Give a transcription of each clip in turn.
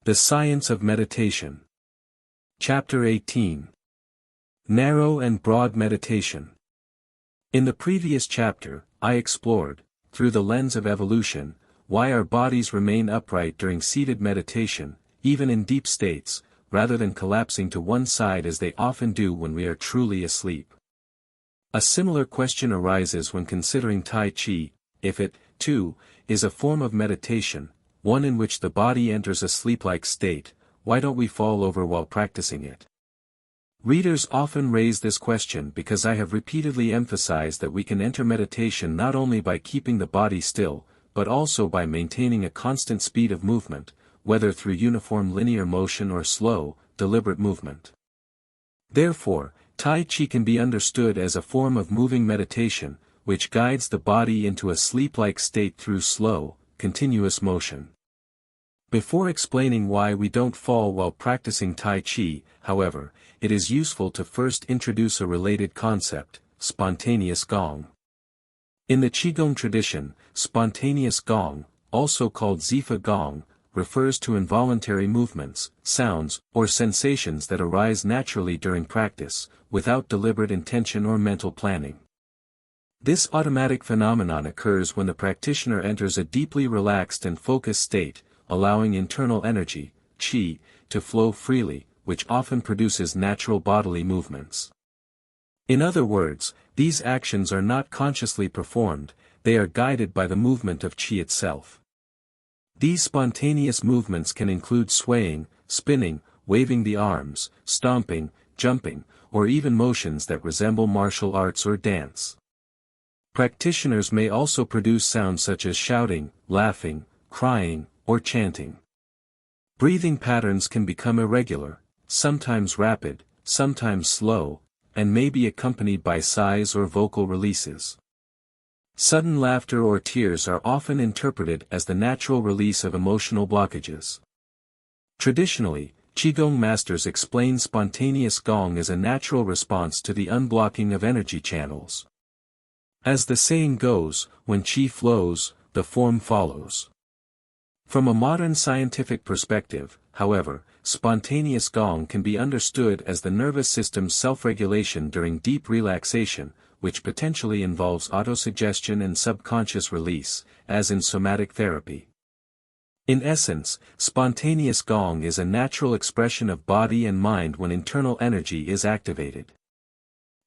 The Science of Meditation. Chapter 18. Narrow and Broad Meditation. In the previous chapter, I explored, through the lens of evolution, why our bodies remain upright during seated meditation, even in deep states, rather than collapsing to one side as they often do when we are truly asleep. A similar question arises when considering Tai Chi. If it, too, is a form of meditation, one in which the body enters a sleep-like state, why don't we fall over while practicing it? Readers often raise this question because I have repeatedly emphasized that we can enter meditation not only by keeping the body still, but also by maintaining a constant speed of movement, whether through uniform linear motion or slow, deliberate movement. Therefore, Tai Chi can be understood as a form of moving meditation, which guides the body into a sleep-like state through slow, continuous motion. Before explaining why we don't fall while practicing Tai Chi, however, it is useful to first introduce a related concept, spontaneous gong. In the Qigong tradition, spontaneous gong, also called Zifa gong, refers to involuntary movements, sounds, or sensations that arise naturally during practice, without deliberate intention or mental planning. This automatic phenomenon occurs when the practitioner enters a deeply relaxed and focused state, allowing internal energy, qi, to flow freely, which often produces natural bodily movements. In other words, these actions are not consciously performed, they are guided by the movement of qi itself. These spontaneous movements can include swaying, spinning, waving the arms, stomping, jumping, or even motions that resemble martial arts or dance. Practitioners may also produce sounds such as shouting, laughing, crying, or chanting. Breathing patterns can become irregular, sometimes rapid, sometimes slow, and may be accompanied by sighs or vocal releases. Sudden laughter or tears are often interpreted as the natural release of emotional blockages. Traditionally, Qigong masters explain spontaneous gong as a natural response to the unblocking of energy channels. As the saying goes, when qi flows, the form follows. From a modern scientific perspective, however, spontaneous gong can be understood as the nervous system's self-regulation during deep relaxation, which potentially involves autosuggestion and subconscious release, as in somatic therapy. In essence, spontaneous gong is a natural expression of body and mind when internal energy is activated.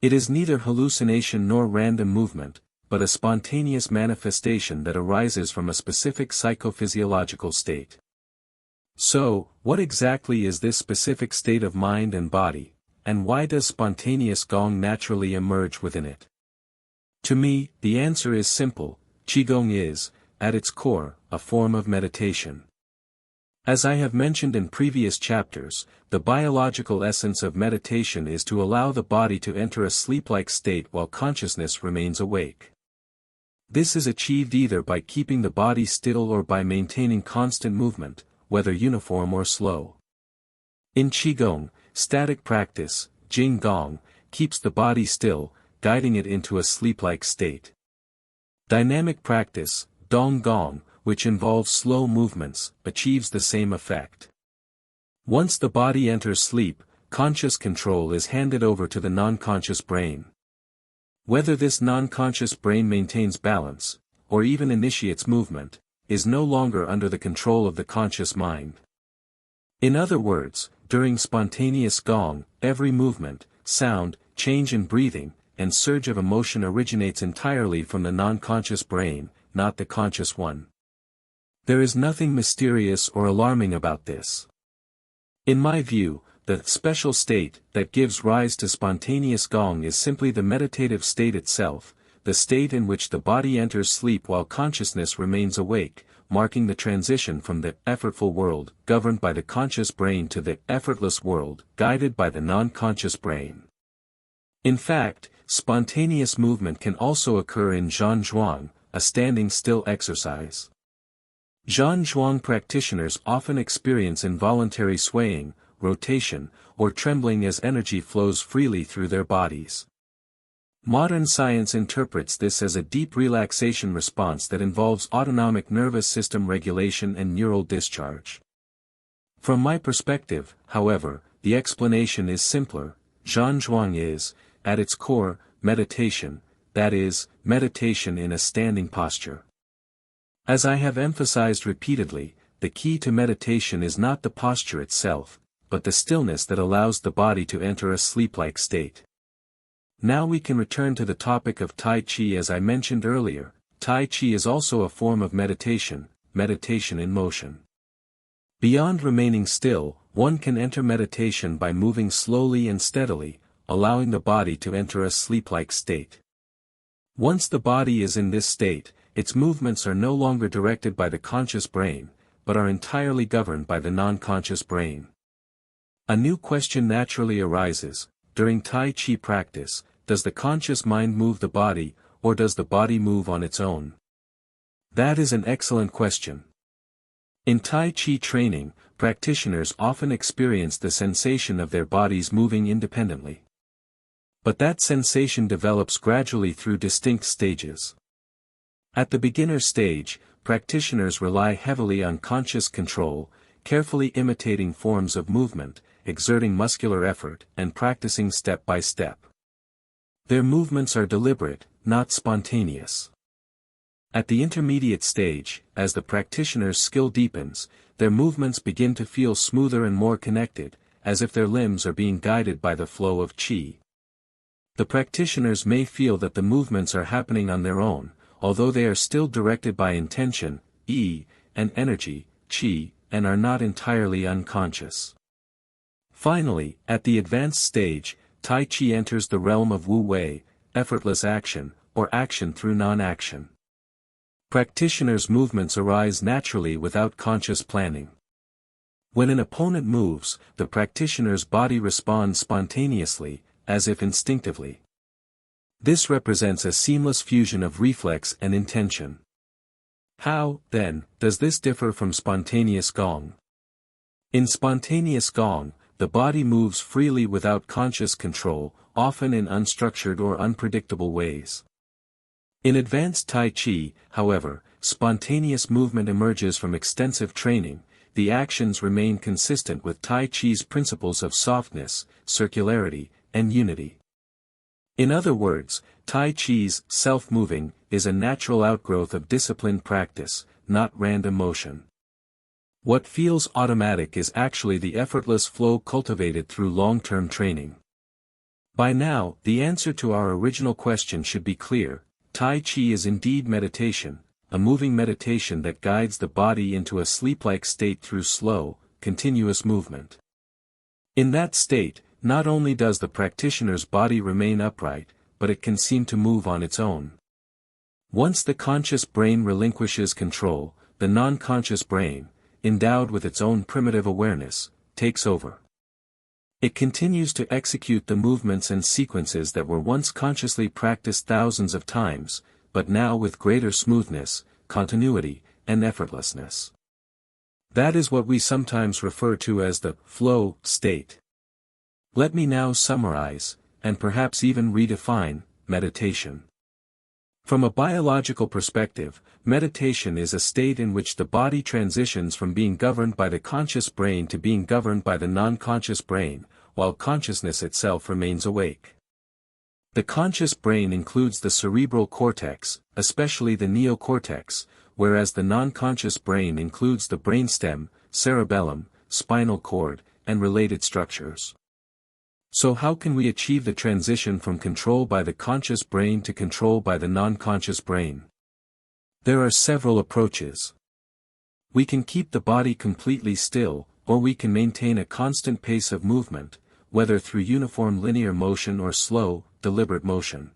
It is neither hallucination nor random movement, but a spontaneous manifestation that arises from a specific psychophysiological state. So, what exactly is this specific state of mind and body, and why does spontaneous gong naturally emerge within it? To me, the answer is simple: Qigong is, at its core, a form of meditation. As I have mentioned in previous chapters, the biological essence of meditation is to allow the body to enter a sleep-like state while consciousness remains awake. This is achieved either by keeping the body still or by maintaining constant movement, whether uniform or slow. In Qigong, static practice, Jing Gong, keeps the body still, guiding it into a sleep-like state. Dynamic practice, Dong Gong, which involves slow movements, achieves the same effect. Once the body enters sleep, conscious control is handed over to the non-conscious brain. Whether this non-conscious brain maintains balance, or even initiates movement, is no longer under the control of the conscious mind. In other words, during spontaneous gong, every movement, sound, change in breathing, and surge of emotion originates entirely from the non-conscious brain, not the conscious one. There is nothing mysterious or alarming about this. In my view, the special state that gives rise to spontaneous gong is simply the meditative state itself, the state in which the body enters sleep while consciousness remains awake, marking the transition from the effortful world, governed by the conscious brain, to the effortless world, guided by the non-conscious brain. In fact, spontaneous movement can also occur in Zhan Zhuang, a standing still exercise. Zhan Zhuang practitioners often experience involuntary swaying, rotation, or trembling as energy flows freely through their bodies. Modern science interprets this as a deep relaxation response that involves autonomic nervous system regulation and neural discharge. From my perspective, however, the explanation is simpler. Zhanzhuang is, at its core, meditation, that is, meditation in a standing posture. As I have emphasized repeatedly, the key to meditation is not the posture itself, but the stillness that allows the body to enter a sleep-like state. Now we can return to the topic of Tai Chi. As I mentioned earlier, Tai Chi is also a form of meditation, meditation in motion. Beyond remaining still, one can enter meditation by moving slowly and steadily, allowing the body to enter a sleep-like state. Once the body is in this state, its movements are no longer directed by the conscious brain, but are entirely governed by the non-conscious brain. A new question naturally arises: during Tai Chi practice, does the conscious mind move the body, or does the body move on its own? That is an excellent question. In Tai Chi training, practitioners often experience the sensation of their bodies moving independently. But that sensation develops gradually through distinct stages. At the beginner stage, practitioners rely heavily on conscious control, carefully imitating forms of movement, exerting muscular effort, and practicing step by step. Their movements are deliberate, not spontaneous. At the intermediate stage, as the practitioner's skill deepens, their movements begin to feel smoother and more connected, as if their limbs are being guided by the flow of qi. The practitioners may feel that the movements are happening on their own, although they are still directed by intention, yi, and energy, qi, and are not entirely unconscious. Finally, at the advanced stage, Tai Chi enters the realm of Wu Wei, effortless action, or action through non-action. Practitioners' movements arise naturally without conscious planning. When an opponent moves, the practitioner's body responds spontaneously, as if instinctively. This represents a seamless fusion of reflex and intention. How, then, does this differ from spontaneous Gong? In spontaneous Gong, the body moves freely without conscious control, often in unstructured or unpredictable ways. In advanced Tai Chi, however, spontaneous movement emerges from extensive training. The actions remain consistent with Tai Chi's principles of softness, circularity, and unity. In other words, Tai Chi's self-moving is a natural outgrowth of disciplined practice, not random motion. What feels automatic is actually the effortless flow cultivated through long-term training. By now, the answer to our original question should be clear. Tai Chi is indeed meditation, a moving meditation that guides the body into a sleep-like state through slow, continuous movement. In that state, not only does the practitioner's body remain upright, but it can seem to move on its own. Once the conscious brain relinquishes control, the non-conscious brain, endowed with its own primitive awareness, takes over. It continues to execute the movements and sequences that were once consciously practiced thousands of times, but now with greater smoothness, continuity, and effortlessness. That is what we sometimes refer to as the flow state. Let me now summarize, and perhaps even redefine, meditation. From a biological perspective, meditation is a state in which the body transitions from being governed by the conscious brain to being governed by the non-conscious brain, while consciousness itself remains awake. The conscious brain includes the cerebral cortex, especially the neocortex, whereas the non-conscious brain includes the brainstem, cerebellum, spinal cord, and related structures. So how can we achieve the transition from control by the conscious brain to control by the non-conscious brain? There are several approaches. We can keep the body completely still, or we can maintain a constant pace of movement, whether through uniform linear motion or slow, deliberate motion.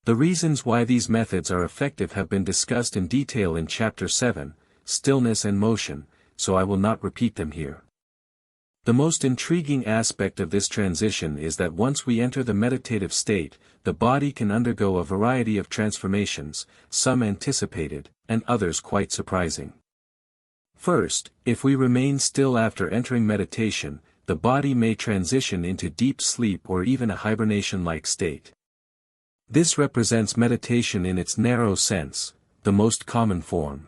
The reasons why these methods are effective have been discussed in detail in Chapter 7, Stillness and Motion, so I will not repeat them here. The most intriguing aspect of this transition is that once we enter the meditative state, the body can undergo a variety of transformations, some anticipated, and others quite surprising. First, if we remain still after entering meditation, the body may transition into deep sleep or even a hibernation-like state. This represents meditation in its narrow sense, the most common form.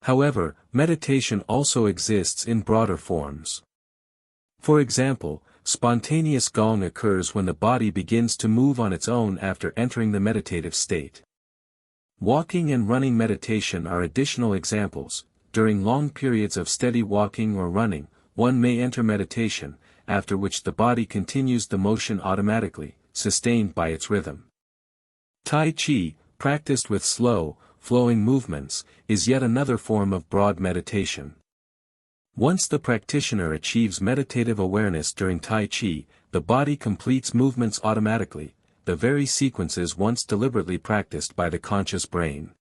However, meditation also exists in broader forms. For example, spontaneous gong occurs when the body begins to move on its own after entering the meditative state. Walking and running meditation are additional examples. During long periods of steady walking or running, one may enter meditation, after which the body continues the motion automatically, sustained by its rhythm. Tai Chi, practiced with slow, flowing movements, is yet another form of broad meditation. Once the practitioner achieves meditative awareness during Tai Chi, the body completes movements automatically, the very sequences once deliberately practiced by the conscious brain.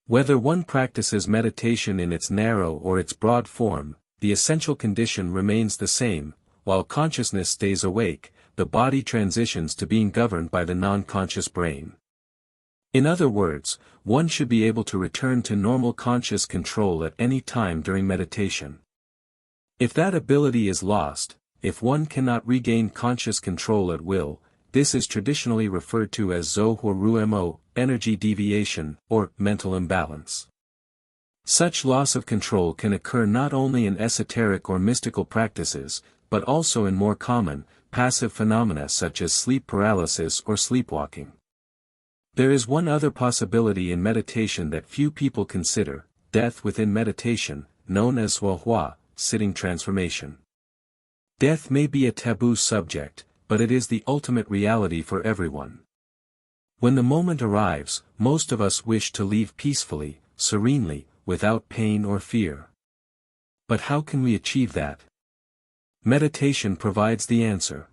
Whether one practices meditation in its narrow or its broad form, the essential condition remains the same. While consciousness stays awake, the body transitions to being governed by the non-conscious brain. In other words, one should be able to return to normal conscious control at any time during meditation. If that ability is lost, if one cannot regain conscious control at will, this is traditionally referred to as Zhou energy deviation, or mental imbalance. Such loss of control can occur not only in esoteric or mystical practices, but also in more common, passive phenomena such as sleep paralysis or sleepwalking. There is one other possibility in meditation that few people consider: death within meditation, known as Huahua, sitting transformation. Death may be a taboo subject, but it is the ultimate reality for everyone. When the moment arrives, most of us wish to leave peacefully, serenely, without pain or fear. But how can we achieve that? Meditation provides the answer.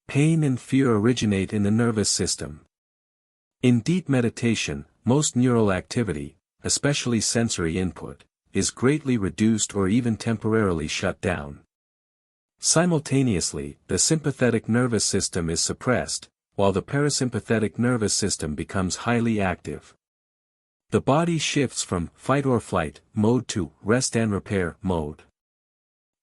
Pain and fear originate in the nervous system. In deep meditation, most neural activity, especially sensory input, is greatly reduced or even temporarily shut down. Simultaneously, the sympathetic nervous system is suppressed, while the parasympathetic nervous system becomes highly active. The body shifts from fight or flight mode to rest and repair mode.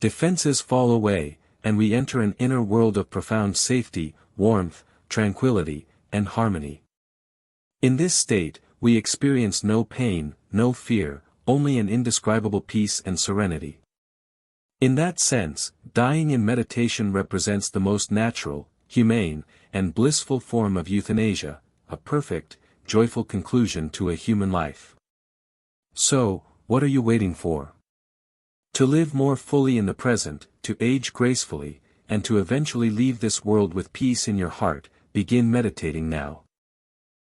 Defenses fall away, and we enter an inner world of profound safety, warmth, tranquility, and harmony. In this state, we experience no pain, no fear, only an indescribable peace and serenity. In that sense, dying in meditation represents the most natural, humane, and blissful form of euthanasia, a perfect, joyful conclusion to a human life. So, what are you waiting for? To live more fully in the present, to age gracefully, and to eventually leave this world with peace in your heart, begin meditating now.